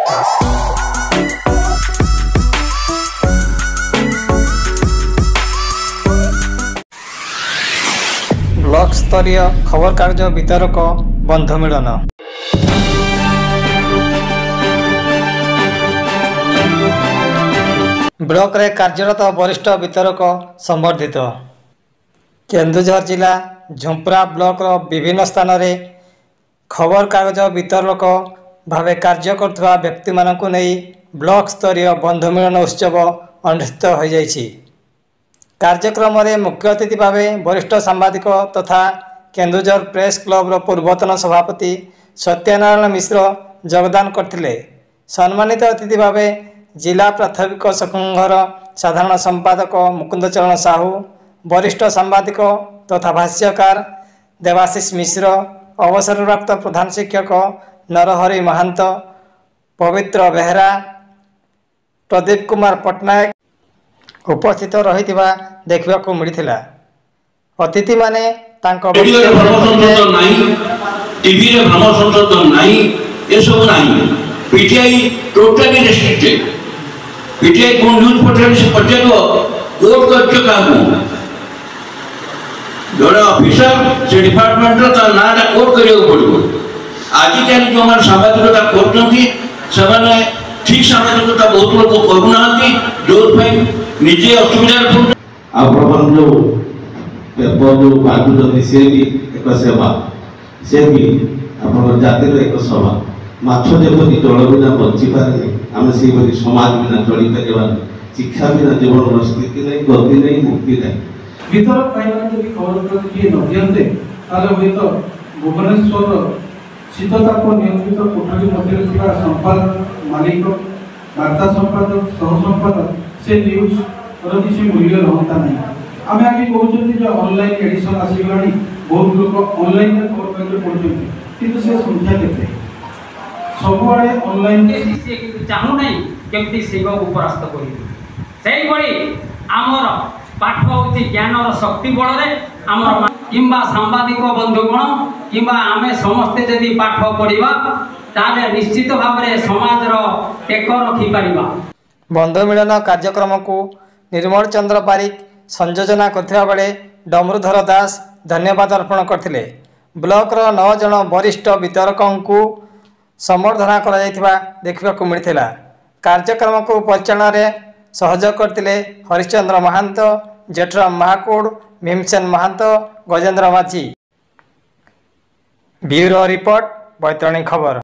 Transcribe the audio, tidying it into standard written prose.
Block स्तरीय खबर कागज वितरक बंधु मिलन। ब्लॉक रे कार्यरत वरिष्ठ वितरक संबर्धित। केन्दुझर जिला झुंपरा ब्लॉक रो विभिन्न स्थान रे खबर कागज वितरक भावे कार्य करथुवा व्यक्ति मानकु नै ब्लॉक स्तरीय बंधु मिलन उत्सव अनुष्ठित हो जाइछि। कार्यक्रम रे मुख्य अतिथि भावे वरिष्ठ सांबादिक तथा केन्दुझर प्रेस क्लब रो पूर्वतन सभापति सत्यनारायण मिश्र योगदान करथिले। सम्मानित अतिथि भावे जिला प्राथमिक संघर साधारण संपादक मुकुंद चरण साहू, वरिष्ठ सांबादिक तथा भाष्यकार देवाशीष मिश्र, अवसरप्राप्त प्रधान शिक्षक नरहरि महांत, पवित्र बेहरा, प्रदीप कुमार पट्टनायक उपस्थित रहिथिबा देखिबाकू मिलिथिला। अतिथि माने तांको टीवी रे भ्रम संशोधन नहीं, ये सब नहीं। PTI totally restricted. पीटीआई को न्यूज पोर्टल से पहुंचेगो कोर्ट कर चुका हूं। जोड़ा ऑफिसर से डिपार्टमेंट रो ता नाटा कोर्ट करियो पड़िबो। आज के जो हमार सांबादिकता करछंती ସେମାନେ ठीक सांबादिकता बहुत लोग करूना हती जोर भाई निजे असुविधा पड़ आपण जो पेपर जो बाजू जदी से भी एक सेवा से भी आपण जातिर एक सेवा माछ जेपरि जल बिना बंची पारे आम से समाज बिना चली पारे शिक्षा बिना जीवन स्थिति नहीं गति नहीं मुक्ति नहीं वितरक पाइबारे खबर किए न दियंते ताले हुए तो भुवनेश्वर शीतताप नियंत्रित कोठरी मध्य संपादक मालिक वार्ता संपादक सह संपादक से न्यूज किसी मूल्य रहता नहीं। आम आगे कहते ऑनलाइन एडिशन आसगलानी बहुत लोग ऑनलाइन खबर कागज पढ़ुं किंतु से संख्या केते सबुआड़े ऑनलाइन चाहू नहीं केमती शिव को परास्त करी आमर पाठ होची ज्ञान शक्ति बल आमर किंबा सांबादिक बंधुगण किंबा आमे समस्ते जदि पाठ पढ़ा ताले निश्चित भाव में समाज टेक रखी पारिबा। बंधु मिलन कार्यक्रम को निर्मल चंद्र पारिक संयोजना करथिबा बेले डमरुधर दास धन्यवाद अर्पण करथिले। ब्लॉक रो 9 जन वरिष्ठ वितरकों को संबर्धना करा जायथिबा देखिबाकू मिलिथिला। कार्यक्रम को परिचालन रे सहयोग करथिले हरिश्चंद्र महांत, जेठराम महाकुड़, भीमसेन महांत, गजेंद्र माझी। ब्यूरो रिपोर्ट बैतरणी खबर।